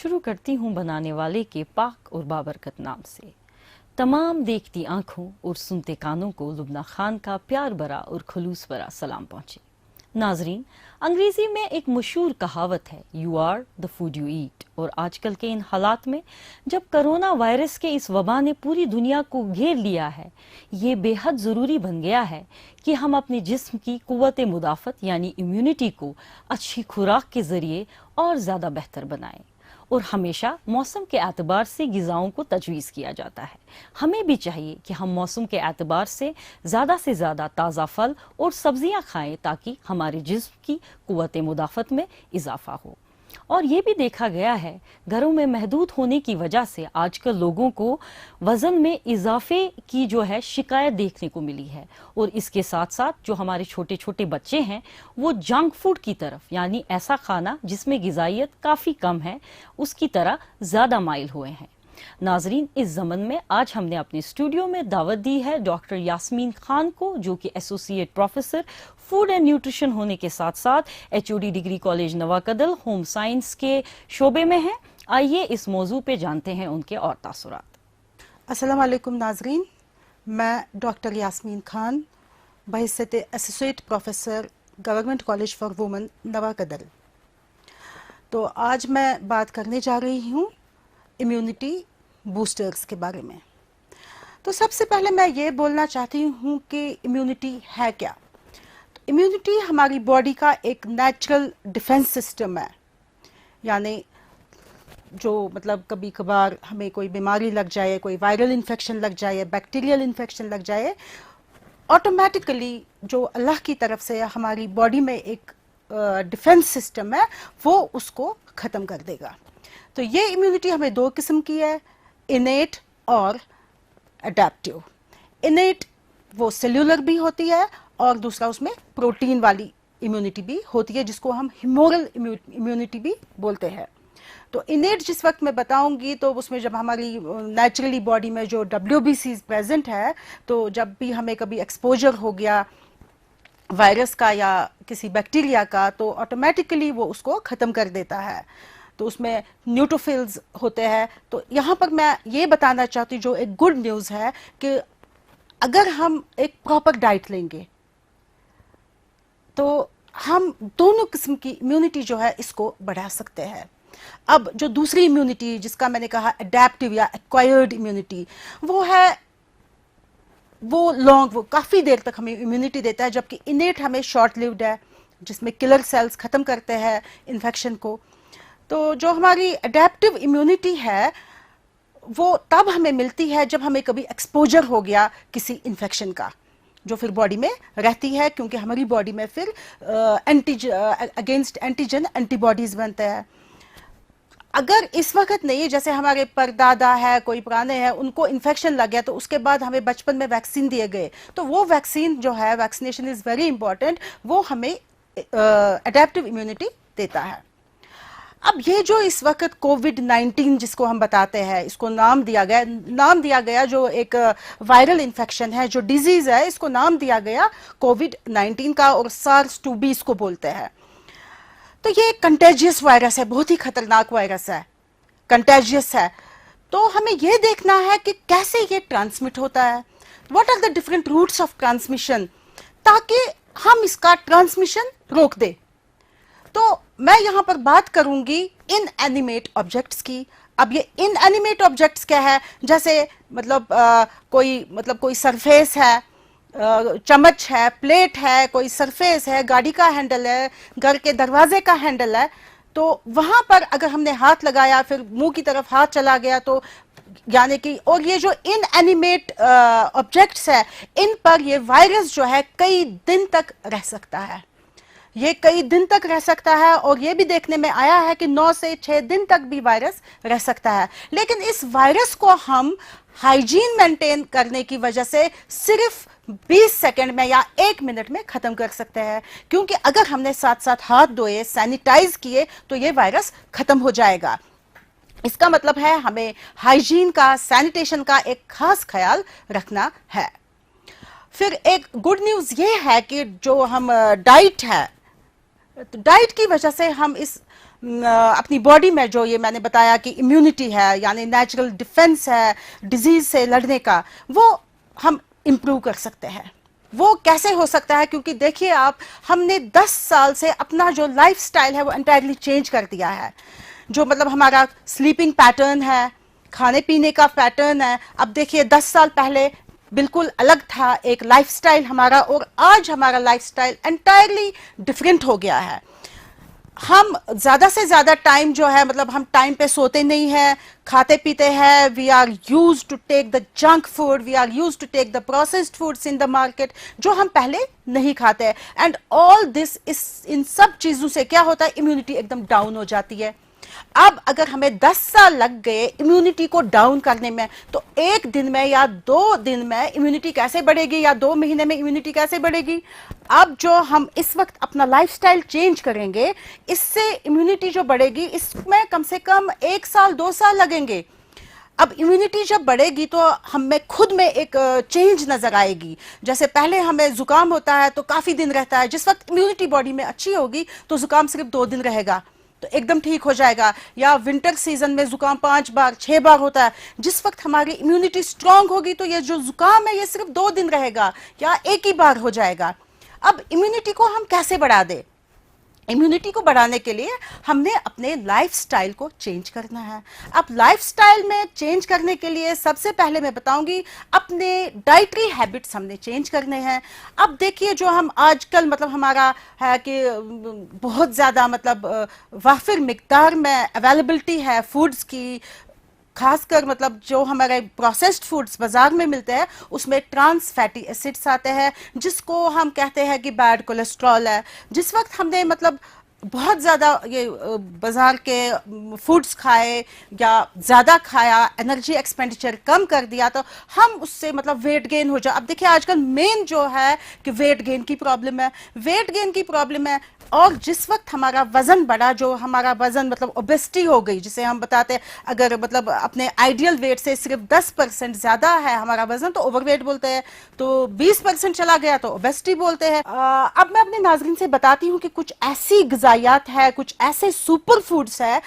शुरू करती हूँ बनाने वाले के पाक और बाबरकत नाम से। तमाम देखती आंखों और सुनते कानों को लुबना खान का प्यार भरा और खलूस भरा सलाम पहुंचे। नाजरीन, अंग्रेजी में एक मशहूर कहावत है, you are the food you eat. और आजकल के इन हालात में जब कोरोना वायरस के इस वबा ने पूरी दुनिया को घेर लिया है, ये बेहद ज़रूरी बन गया है कि हम अपने जिस्म की कुव्वत मुदाफ़त यानी इम्यूनिटी को अच्छी खुराक के ज़रिए और ज़्यादा बेहतर बनाएं। और हमेशा मौसम के एतबार से ग़िज़ाओं को तजवीज़ किया जाता है। हमें भी चाहिए कि हम मौसम के एतबार से ज़्यादा ताज़ा फल और सब्जियां खाएं ताकि हमारे जिस्म की कुव्वत मुदाफ़त में इजाफा हो। और ये भी देखा गया है, घरों में महदूद होने की वजह से आजकल लोगों को वज़न में इजाफे की जो है शिकायत देखने को मिली है। और इसके साथ साथ जो हमारे छोटे छोटे बच्चे हैं वो जंक फूड की तरफ यानी ऐसा खाना जिसमें ग़िज़ाइयत काफ़ी कम है उसकी तरह ज़्यादा माइल हुए हैं। नाजरीन, इस ज़मन में आज हमने अपने स्टूडियो में दावत दी है डॉक्टर यास्मीन खान को, जो कि associate professor food and nutrition होने के साथ साथ HOD degree college Nawakadal home science के शोबे में हैं। आइए इस मौजू पे जानते हैं उनके और तासुरात। अस्सलाम वालेकुम नाजरीन, मैं डॉक्टर यास्मीन खान बहैसियत associate professor government college for women Nawakadal. तो आज मैं बात करने जा रही हूँ इम्यूनिटी बूस्टर्स के बारे में। तो सबसे पहले मैं ये बोलना चाहती हूँ कि इम्यूनिटी है क्या। तो इम्यूनिटी हमारी बॉडी का एक नेचुरल डिफेंस सिस्टम है, यानी जो मतलब कभी कभार हमें कोई बीमारी लग जाए, कोई वायरल इन्फेक्शन लग जाए, बैक्टीरियल इन्फेक्शन लग जाए, ऑटोमेटिकली जो अल्लाह की तरफ से हमारी बॉडी में एक डिफेंस सिस्टम है वो उसको ख़त्म कर देगा। तो ये इम्यूनिटी हमें दो किस्म की है, इनेट और अडेप्टिव। इनेट वो सेल्यूलर भी होती है और दूसरा उसमें प्रोटीन वाली इम्यूनिटी भी होती है जिसको हम ह्यूमोरल इम्यूनिटी भी बोलते हैं। तो इनेट जिस वक्त मैं बताऊंगी तो उसमें जब हमारी नेचुरली बॉडी में जो WBC प्रेजेंट है, तो जब भी हमें कभी एक्सपोजर हो गया वायरस का या किसी बैक्टीरिया का तो ऑटोमेटिकली वो उसको ख़त्म कर देता है। तो उसमें न्यूट्रोफिल्स होते हैं। तो यहाँ पर मैं ये बताना चाहती हूँ, जो एक गुड न्यूज़ है कि अगर हम एक प्रॉपर डाइट लेंगे तो हम दोनों किस्म की इम्यूनिटी जो है इसको बढ़ा सकते हैं। अब जो दूसरी इम्यूनिटी जिसका मैंने कहा अडेप्टिव या एक्वायर्ड इम्यूनिटी, वो है वो काफ़ी देर तक हमें इम्यूनिटी देता है, जबकि इनेट हमें शॉर्ट लिव्ड है जिसमें किलर सेल्स ख़त्म करते हैं इन्फेक्शन को। तो जो हमारी अडेप्टिव इम्यूनिटी है वो तब हमें मिलती है जब हमें कभी एक्सपोजर हो गया किसी इन्फेक्शन का, जो फिर बॉडी में रहती है, क्योंकि हमारी बॉडी में फिर अगेंस्ट एंटीजन एंटीबॉडीज बनते हैं। अगर इस वक्त नहीं, जैसे हमारे परदादा है, कोई पुराने हैं, उनको इन्फेक्शन लग गया तो उसके बाद हमें बचपन में वैक्सीन दिए गए, तो वो वैक्सीन जो है, वैक्सीनेशन इज़ वेरी इंपॉर्टेंट, वो हमें अडेप्टिव इम्यूनिटी देता है। अब ये जो इस वक्त कोविड-19 जिसको हम बताते हैं, इसको नाम दिया गया जो एक वायरल इन्फेक्शन है, जो डिजीज़ है, इसको नाम दिया गया कोविड-19 का, और SARS-2 इसको बोलते हैं। तो ये एक कंटेजियस वायरस है, बहुत ही खतरनाक वायरस है, कंटेजियस है। तो हमें ये देखना है कि कैसे ये ट्रांसमिट होता है, what are the different routes of transmission, ताकि हम इसका ट्रांसमिशन रोक दें। तो मैं यहाँ पर बात करूंगी इनएनिमेट ऑब्जेक्ट्स की। अब ये इनएनिमेट ऑब्जेक्ट्स क्या है, जैसे कोई सरफेस है, चम्मच है, प्लेट है, कोई सरफेस है, गाड़ी का हैंडल है, घर के दरवाजे का हैंडल है, तो वहां पर अगर हमने हाथ लगाया, फिर मुंह की तरफ हाथ चला गया, तो यानी कि, और ये जो इनएनिमेट ऑब्जेक्ट्स है, इन पर ये वायरस जो है कई दिन तक रह सकता है। ये कई दिन तक रह सकता है, और ये भी देखने में आया है कि 9 से 6 दिन तक भी वायरस रह सकता है। लेकिन इस वायरस को हम हाइजीन मेंटेन करने की वजह से सिर्फ 20 सेकंड में या 1 मिनट में खत्म कर सकते हैं, क्योंकि अगर हमने साथ साथ हाथ धोए, सैनिटाइज किए, तो ये वायरस खत्म हो जाएगा। इसका मतलब है हमें हाइजीन का, सैनिटेशन का एक खास ख्याल रखना है। फिर एक गुड न्यूज़ ये है कि जो हम डाइट है, तो डाइट की वजह से हम इस अपनी बॉडी में जो ये मैंने बताया कि इम्यूनिटी है यानी नेचुरल डिफेंस है डिजीज से लड़ने का, वो हम इम्प्रूव कर सकते हैं। वो कैसे हो सकता है? क्योंकि देखिए आप, हमने 10 साल से अपना जो लाइफस्टाइल है वो एंटायरली चेंज कर दिया है। जो मतलब हमारा स्लीपिंग पैटर्न है, खाने पीने का पैटर्न है, अब देखिए 10 साल पहले बिल्कुल अलग था एक लाइफस्टाइल हमारा, और आज हमारा लाइफस्टाइल एंटायरली डिफरेंट हो गया है। हम ज्यादा से ज्यादा टाइम जो है मतलब हम टाइम पे सोते नहीं है, खाते पीते हैं, we are use to take the junk food, we are use to take the processed foods in the market जो हम पहले नहीं खाते हैं। एंड ऑल दिस इन सब चीजों से क्या होता है, इम्यूनिटी एकदम डाउन हो जाती है। अब अगर हमें 10 साल लग गए इम्यूनिटी को डाउन करने में, तो एक दिन में या 2 दिन में इम्यूनिटी कैसे बढ़ेगी, या 2 महीने में इम्यूनिटी कैसे बढ़ेगी? अब जो हम इस वक्त अपना लाइफस्टाइल चेंज करेंगे, इससे इम्यूनिटी जो बढ़ेगी, इसमें कम से कम 1 साल 2 साल लगेंगे। अब इम्यूनिटी जब बढ़ेगी तो हमें खुद में एक चेंज नजर आएगी। जैसे पहले हमें जुकाम होता है तो काफी दिन रहता है, जिस वक्त इम्यूनिटी बॉडी में अच्छी होगी तो जुकाम सिर्फ 2 दिन रहेगा तो एकदम ठीक हो जाएगा। या विंटर सीजन में जुकाम 5 बार 6 बार होता है, जिस वक्त हमारी इम्यूनिटी स्ट्रांग होगी तो ये जो जुकाम है ये सिर्फ 2 दिन रहेगा या 1 ही बार हो जाएगा। अब इम्यूनिटी को हम कैसे बढ़ा दें? इम्यूनिटी को बढ़ाने के लिए हमने अपने लाइफस्टाइल को चेंज करना है। अब लाइफस्टाइल में चेंज करने के लिए सबसे पहले मैं बताऊंगी अपने डाइटरी हैबिट्स हमने चेंज करने हैं। अब देखिए जो हम आजकल मतलब हमारा है कि बहुत ज़्यादा मतलब वाफिर मिकदार में अवेलेबिलिटी है फूड्स की, खासकर मतलब जो हमारे प्रोसेस्ड फूड्स बाजार में मिलते हैं उसमें ट्रांस फैटी एसिड्स आते हैं, जिसको हम कहते हैं कि बैड कोलेस्ट्रॉल है। जिस वक्त हमने मतलब बहुत ज़्यादा ये बाजार के फूड्स खाए या ज़्यादा खाया, एनर्जी एक्सपेंडिचर कम कर दिया, तो हम उससे मतलब वेट गेन हो जाए। अब देखिए आजकल मेन जो है कि वेट गेन की प्रॉब्लम है, वेट गेन की प्रॉब्लम है। और जिस वक्त हमारा वजन बढ़ा, जो हमारा वजन मतलब ओबेसिटी हो गई, जिसे हम बताते हैं अगर मतलब अपने आइडियल वेट से सिर्फ 10% ज्यादा है हमारा वजन तो ओवरवेट बोलते हैं, तो 20% चला गया तो ओबेसिटी बोलते हैं। अब मैं अपने नाज़रीन से बताती हूँ कि कुछ ऐसी ग़िज़ायात है, कुछ ऐसे सुपर फूड्स है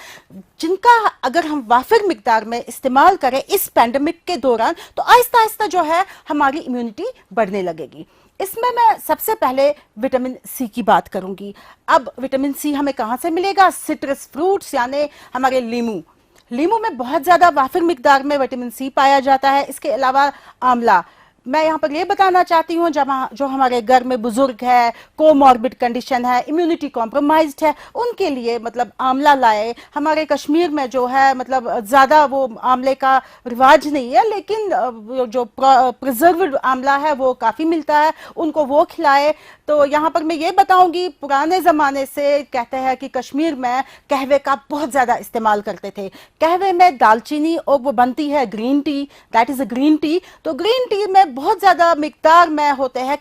जिनका अगर हम वाफिर मिकदार में इस्तेमाल करें इस पैंडेमिक के दौरान तो आहिस्ता आहिस्ता जो है हमारी इम्यूनिटी बढ़ने लगेगी। इसमें मैं सबसे पहले विटामिन सी की बात करूंगी। अब विटामिन सी हमें कहां से मिलेगा? सिट्रस फ्रूट्स यानी हमारे लीमू में बहुत ज्यादा वाफिर मिकदार में विटामिन सी पाया जाता है। इसके अलावा आंवला, मैं यहाँ पर ये बताना चाहती हूँ जो हमारे घर में बुजुर्ग है, कोमॉर्बिड कंडीशन है, इम्यूनिटी कॉम्प्रोमाइज्ड है, उनके लिए मतलब आंवला लाए। हमारे कश्मीर में जो है मतलब ज़्यादा वो आंवले का रिवाज नहीं है, लेकिन जो प्रिजर्व्ड आंवला है वो काफ़ी मिलता है, उनको वो खिलाए। तो यहाँ पर मैं ये बताऊंगी, पुराने ज़माने से कहते हैं कि कश्मीर में कहवे का बहुत ज़्यादा इस्तेमाल करते थे। कहवे में दालचीनी और वो बनती है green tea, that is a green tea. तो ग्रीन टी में बहुत ज्यादा मिकदार में होते हैं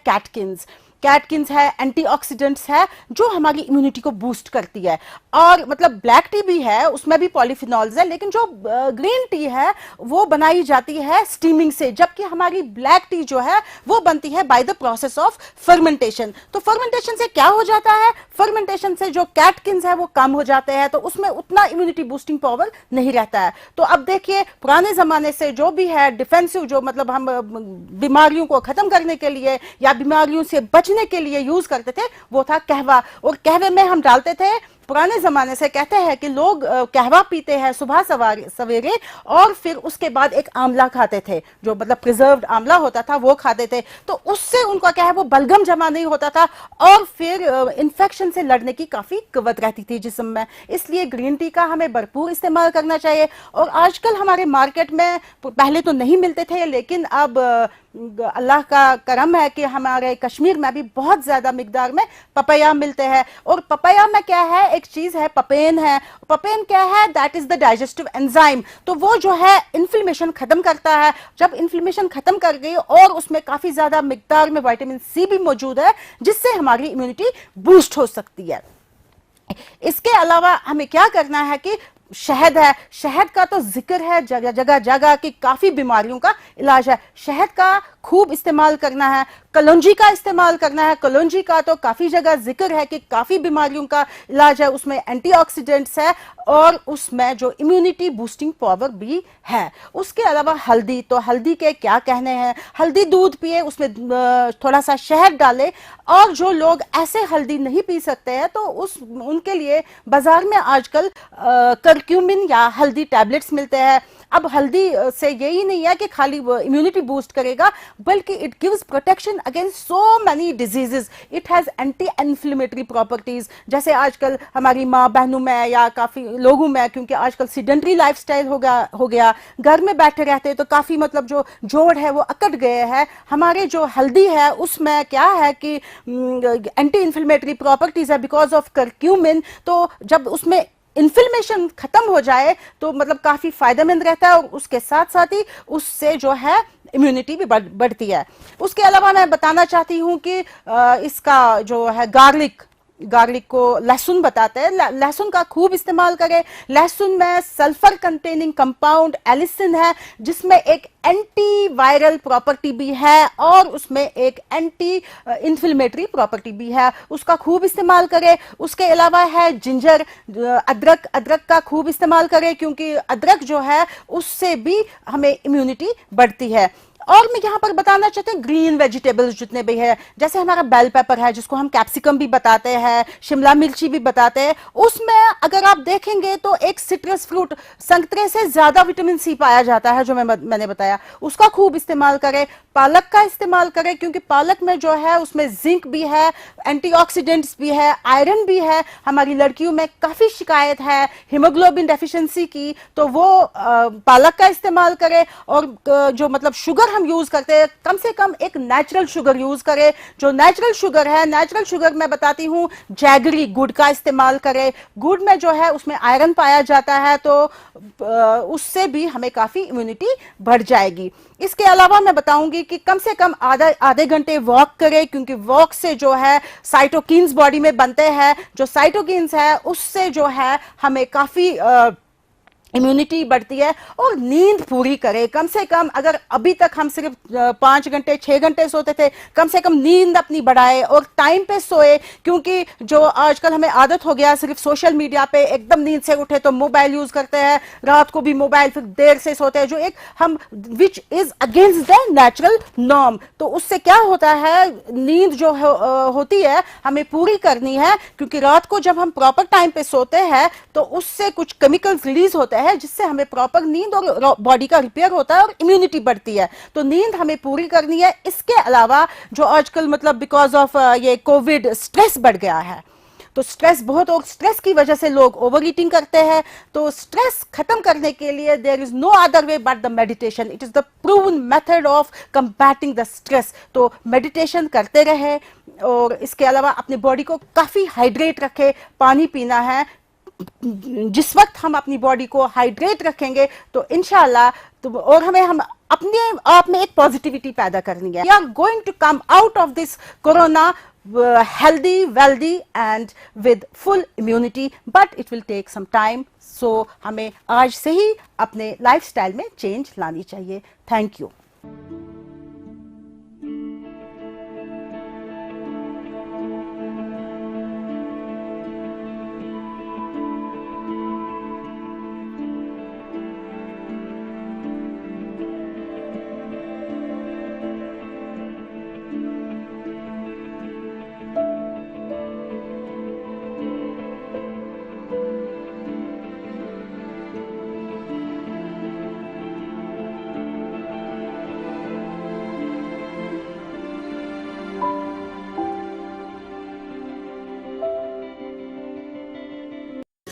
कैटकिन्स है, एंटीऑक्सीडेंट्स है जो हमारी इम्यूनिटी को बूस्ट करती है। और मतलब ब्लैक टी भी है, उसमें भी पॉलीफिनॉल्स है, लेकिन जो ग्रीन टी है वो बनाई जाती है स्टीमिंग से, जबकि हमारी ब्लैक टी जो है वो बनती है by the process of fermentation. तो फर्मेंटेशन से क्या हो जाता है? फर्मेंटेशन से जो कैटकिन्स है वो कम हो जाते हैं, तो उसमें उतना इम्यूनिटी बूस्टिंग पावर नहीं रहता है। तो अब देखिए पुराने जमाने से जो भी है डिफेंसिव, जो मतलब हम बीमारियों को खत्म करने के लिए या बीमारियों से बचने के लिए यूज करते थे, वो था कहवा। और कहवे में हम डालते थे, पुराने जमाने से कहते हैं कि लोग कहवा पीते हैं सुबह सवेरे और फिर उसके बाद एक आंवला खाते थे, जो मतलब प्रिजर्व्ड आंवला होता था वो खाते थे। तो उससे उनका क्या है वो बलगम जमा नहीं होता था और फिर इन्फेक्शन से लड़ने की काफी कुव्वत रहती थी जिस्म में। इसलिए ग्रीन टी का हमें भरपूर इस्तेमाल करना चाहिए। और आजकल हमारे मार्केट में पहले तो नहीं मिलते थे, लेकिन अब अल्लाह का करम है कि हमारे कश्मीर में भी बहुत ज्यादा मिकदार में पपाया मिलते हैं। और पपाया में क्या है, एक चीज है पपेन है। पपेन क्या है? That is the digestive enzyme. तो वो जो है इन्फ्लेमेशन खत्म करता है। जब इन्फ्लेमेशन खत्म कर गई और उसमें काफी ज्यादा मिकदार में विटामिन सी भी मौजूद है, जिससे हमारी इम्यूनिटी बूस्ट हो सकती है। इसके अलावा हमें क्या करना है कि शहद है, शहद का तो जिक्र है जगह जगह जगह कि काफी बीमारियों का इलाज है। शहद का खूब इस्तेमाल करना है, कलौंजी का इस्तेमाल करना है। कलौंजी का तो काफी जगह जिक्र है कि काफी बीमारियों का इलाज है, उसमें एंटीऑक्सीडेंट्स है और उसमें जो इम्यूनिटी बूस्टिंग पावर भी है। उसके अलावा हल्दी, तो हल्दी के क्या कहने हैं, हल्दी दूध पिए, उसमें थोड़ा सा शहद डाले। और जो लोग ऐसे हल्दी नहीं पी सकते हैं तो उनके लिए बाजार में आजकल करक्यूमिन या हल्दी टैबलेट्स मिलते हैं। अब हल्दी से यही नहीं है कि खाली इम्यूनिटी बूस्ट करेगा, बल्कि it gives protection against so many diseases. It has anti inflammatory properties, जैसे आजकल हमारी माँ बहनों में या काफी लोगों में, क्योंकि आजकल सीडेंटरी लाइफस्टाइल हो गया, घर में बैठे रहते हैं तो काफी मतलब जो जोड़ है वो अकड़ गए हैं। हमारे जो हल्दी है उसमें क्या है कि एंटी इन्फ्लेमेटरी प्रॉपर्टीज है बिकॉज ऑफ करक्यूमिन। तो जब उसमें इन्फ्लेमेशन खत्म हो जाए तो मतलब काफी फायदेमंद रहता है, और उसके साथ साथ ही उससे जो है इम्यूनिटी भी बढ़ती है। उसके अलावा मैं बताना चाहती हूं कि इसका जो है गार्लिक को लहसुन बताते हैं, लहसुन का खूब इस्तेमाल करें। लहसुन में सल्फर कंटेनिंग कंपाउंड एलिसिन है, जिसमें एक एंटी वायरल प्रॉपर्टी भी है और उसमें एक एंटी इन्फ्लेमेटरी प्रॉपर्टी भी है, उसका खूब इस्तेमाल करें। उसके अलावा है जिंजर, अदरक का खूब इस्तेमाल करें, क्योंकि अदरक जो है उससे भी हमें इम्यूनिटी बढ़ती है। और मैं यहाँ पर बताना चाहते हैं ग्रीन वेजिटेबल्स जितने भी है, जैसे हमारा बेल पेपर है जिसको हम कैप्सिकम भी बताते हैं, शिमला मिर्ची भी बताते हैं, उसमें अगर आप देखेंगे तो एक सिट्रस फ्रूट, संतरे से ज्यादा विटामिन सी पाया जाता है, जो मैंने बताया, उसका खूब इस्तेमाल करें। पालक का इस्तेमाल करें, क्योंकि पालक में जो है उसमें जिंक भी है, एंटीऑक्सीडेंट्स भी है, आयरन भी है। हमारी लड़कियों में काफी शिकायत है हीमोग्लोबिन डेफिशिएंसी की, तो वो पालक का इस्तेमाल करें। और जो मतलब शुगर हम यूज करते हैं, कम से कम एक नेचुरल शुगर यूज करें। जो नेचुरल शुगर है, नेचुरल शुगर मैं बताती हूँ, जैगरी गुड़ का इस्तेमाल करें। गुड़ में जो है उसमें आयरन पाया जाता है, तो उससे भी हमें काफी इम्यूनिटी बढ़ जाएगी। इसके अलावा मैं बताऊंगी कि कम से कम आधे घंटे वॉक करें, क्योंकि वॉक से जो है साइटोकिन्स बॉडी में बनते हैं। जो साइटोकिन्स है उससे जो है हमें काफी इम्यूनिटी बढ़ती है। और नींद पूरी करें, कम से कम अगर अभी तक हम सिर्फ 5 घंटे 6 घंटे सोते थे, कम से कम नींद अपनी बढ़ाए और टाइम पे सोए, क्योंकि जो आजकल हमें आदत हो गया सिर्फ सोशल मीडिया पे एकदम नींद से उठे तो मोबाइल यूज करते हैं, रात को भी मोबाइल, फिर देर से सोते हैं, जो एक हम which is against the natural norm. तो उससे क्या होता है, नींद जो होती है हमें पूरी करनी है, क्योंकि रात को जब हम प्रॉपर टाइम पे सोते हैं तो उससे कुछ केमिकल्स रिलीज होते हैं जिससे हमें प्रॉपर नींद और बॉडी का रिपेयर होता है और इम्यूनिटी बढ़ती है। तो नींद हमें पूरी करनी है। इसके अलावा जो आजकल मतलब बिकॉज ऑफ ये कोविड स्ट्रेस बढ़ गया है, तो स्ट्रेस बहुत, और स्ट्रेस की वजह से लोग ओवर ईटिंग करते हैं। तो स्ट्रेस खत्म करने के लिए there is no other way but the meditation. It is the proven method of combating the stress. तो मेडिटेशन करते रहे, और इसके अलावा अपनी बॉडी को काफी हाइड्रेट रखे, पानी पीना है। जिस वक्त हम अपनी बॉडी को हाइड्रेट रखेंगे तो इंशाल्लाह, तो और हम अपने आप में एक पॉजिटिविटी पैदा करनी है। We are going to come out of this corona healthy, wealthy and with full immunity, but it will take some time. So हमें आज से ही अपने लाइफस्टाइल में चेंज लानी चाहिए। Thank you.